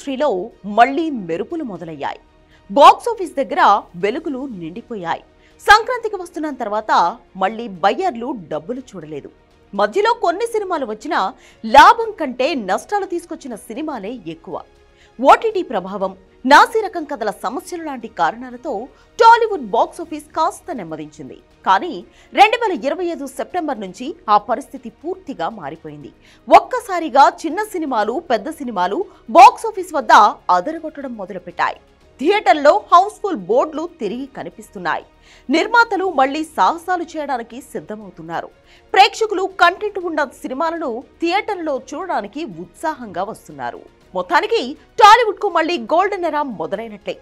ఇండస్ట్రీలో మళ్లీ మెరుపులు మొదలయ్యాయి. బాక్సాఫీస్ దగ్గర వెలుగులు నిండిపోయాయి. సంక్రాంతికి వస్తున్న తర్వాత మళ్లీ బయ్యర్లు డబ్బులు చూడలేదు. మధ్యలో కొన్ని సినిమాలు వచ్చినా లాభం కంటే నష్టాలు తీసుకొచ్చిన సినిమాలే ఎక్కువ. ఓటీటీ ప్రభావం, నాసిరకం కథల సమస్యలు లాంటి కారణాలతో టాలీవుడ్ బాక్సాఫీస్ కాస్త నెమ్మదించింది. కానీ 2025 సెప్టెంబర్ నుంచి ఆ పరిస్థితి పూర్తిగా మారిపోయింది. ఒక్కసారిగా చిన్న సినిమాలు, పెద్ద సినిమాలు బాక్సాఫీస్ వద్ద అదరగొట్టడం మొదలుపెట్టాయి. థియేటర్లో హౌస్ఫుల్ బోర్డులు తిరిగి కనిపిస్తున్నాయి. నిర్మాతలు మళ్లీ సాహసాలు చేయడానికి సిద్ధమవుతున్నారు. ప్రేక్షకులు కంటెంట్ ఉన్న సినిమాలను థియేటర్లో చూడడానికి ఉత్సాహంగా వస్తున్నారు. మొత్తానికి టాలీవుడ్ కు మళ్లీ గోల్డెన్ ఎరా మొదలైనట్లే.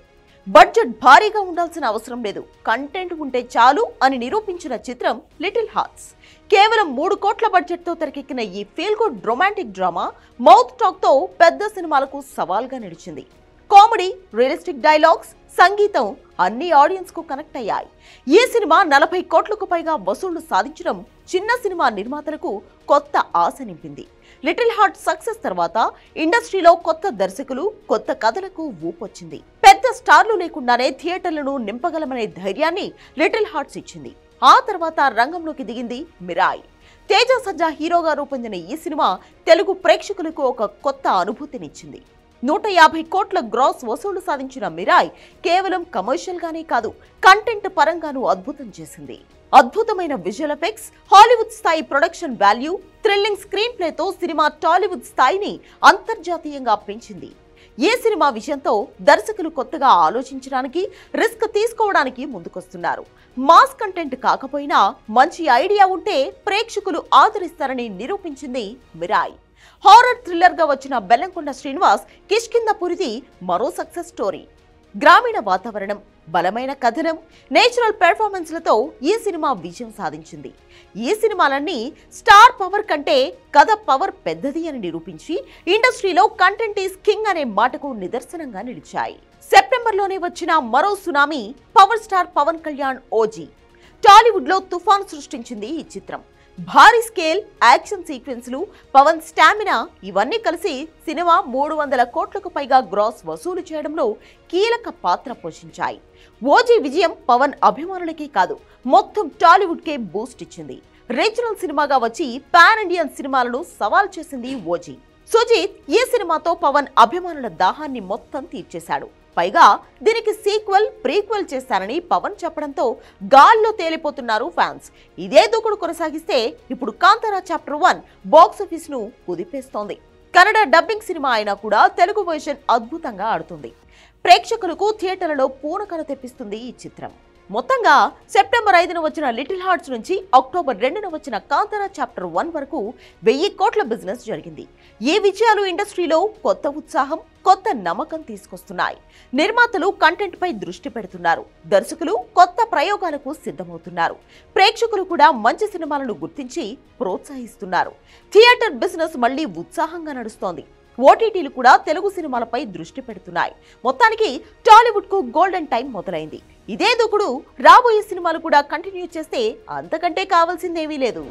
బడ్జెట్ భారీగా ఉండాల్సిన అవసరం లేదు, కంటెంట్ ఉంటే చాలు అని నిరూపించిన చిత్రం లిటిల్ హార్ట్స్. కేవలం 3 కోట్ల బడ్జెట్ తో తెరకెక్కిన ఈ feel good romantic drama mouth talk తో పెద్ద సినిమాలకు సవాల్గా నిలిచింది. కామెడీ, రియలిస్టిక్ డైలాగ్స్, సంగీతం అన్ని ఆడియన్స్ కు కనెక్ట్ అయ్యాయి. ఈ సినిమా 40 కోట్లకు పైగా వసూళ్లు సాధించడం చిన్న సినిమా నిర్మాతలకు కొత్త ఆశ నింపింది. లిటిల్ హార్ట్ సక్సెస్ తర్వాత ఇండస్ట్రీలో కొత్త దర్శకులు, కొత్త కథలకు ఊపొచ్చింది. పెద్ద స్టార్లు లేకుండానే థియేటర్లను నింపగలమనే ధైర్యాన్ని లిటిల్ హార్ట్స్ ఇచ్చింది. ఆ తర్వాత రంగంలోకి దిగింది మిరాయి. తేజ సజ్జా హీరోగా రూపొందిన ఈ సినిమా తెలుగు ప్రేక్షకులకు ఒక కొత్త అనుభూతినిచ్చింది. 150 కోట్ల గ్రాస్ వసూళ్లు సాధించిన మిరాయ్ కేవలం కమర్షియల్ గానే కాదు, కంటెంట్ పరంగానూ అద్భుతం చేసింది. అద్భుతమైన విజువల్ ఎఫెక్ట్స్, హాలీవుడ్ స్థాయి ప్రొడక్షన్ వాల్యూ, థ్రిల్లింగ్ స్క్రీన్ ప్లేతో సినిమా టాలీవుడ్ స్థాయిని అంతర్జాతీయంగా పెంచింది. ఈ సినిమా విషయంతో దర్శకులు కొత్తగా ఆలోచించడానికి, రిస్క్ తీసుకోవడానికి ముందుకొస్తున్నారు. మాస్ కంటెంట్ కాకపోయినా మంచి ఐడియా ఉంటే ప్రేక్షకులు ఆదరిస్తారని నిరూపించింది మిరాయ్. హారర్ థ్రిల్లర్ గా వచ్చిన బెల్లంకొండ శ్రీనివాస్ కిష్కింధపురిది మరో సక్సెస్ స్టోరీ. గ్రామీణ వాతావరణం, బలమైన కథనం, నేచురల్ పెర్ఫార్మెన్స్లతో ఈ సినిమా విజయం సాధించింది. ఈ సినిమాలన్నీ స్టార్ పవర్ కంటే కథ పవర్ పెద్దది అని నిరూపించి ఇండస్ట్రీలో కంటెంట్ ఈస్ కింగ్ అనే మాటకు నిదర్శనంగా నిలిచాయి. సెప్టెంబర్లోనే వచ్చిన మరో tsunami power star Pawan Kalyan OG. Tollywood లో తుఫాను సృష్టించింది ఈ చిత్రం. భారీ స్కేల్, యాక్షన్ సీక్వెన్స్లు, పవన్ స్టామినా ఇవన్నీ కలిసి సినిమా 300 కోట్లకు పైగా గ్రాస్ వసూలు చేయడంలో కీలక పాత్ర పోషించాయి. ఓజీ విజయం పవన్ అభిమానులకే కాదు, మొత్తం టాలీవుడ్కే బూస్ట్ ఇచ్చింది. రీజనల్ సినిమాగా వచ్చి పాన్ ఇండియన్ సినిమాలను సవాల్ చేసింది ఓజీ. సుజీత్ ఈ సినిమాతో పవన్ అభిమానుల దాహాన్ని మొత్తం తీర్చేశాడు. పైగా దీనికి సీక్వెల్, ప్రీక్వెల్ చేస్తారని పవన్ చెప్పడంతో గాల్లో తేలిపోతున్నారు ఫ్యాన్స్. ఇదే దూకుడు కొనసాగిస్తే ఇప్పుడు కాంతారా చాప్టర్ 1 బాక్సాఫీస్ ను కుదిపేస్తోంది. కన్నడ డబ్బింగ్ సినిమా అయినా కూడా తెలుగు వర్షన్ అద్భుతంగా ఆడుతుంది. ప్రేక్షకులకు థియేటర్లలో పూనకలు తెప్పిస్తుంది ఈ చిత్రం. మొత్తంగా సెప్టెంబర్ 5న వచ్చిన లిటిల్ హార్ట్స్ నుంచి అక్టోబర్ 2న వచ్చిన కాంతారా చాప్టర్ 1 వరకు 1000 కోట్ల బిజినెస్ జరిగింది. ఈ విజయాలు ఇండస్ట్రీలో కొత్త ఉత్సాహం, కొత్త నమ్మకం తీసుకొస్తున్నాయి. నిర్మాతలు కంటెంట్ పై దృష్టి పెడుతున్నారు. దర్శకులు కొత్త ప్రయోగాలకు సిద్ధమవుతున్నారు. ప్రేక్షకులు కూడా మంచి సినిమాలను గుర్తించి ప్రోత్సహిస్తున్నారు. థియేటర్ బిజినెస్ మళ్లీ ఉత్సాహంగా నడుస్తోంది. ఓటీటీలు కూడా తెలుగు సినిమాలపై దృష్టి పెడుతున్నాయి. మొత్తానికి టాలీవుడ్ కు గోల్డెన్ టైం మొదలైంది. ఇదే దూకుడు రాబోయే సినిమాలు కూడా కంటిన్యూ చేస్తే అంతకంటే కావాల్సిందేమీ లేదు.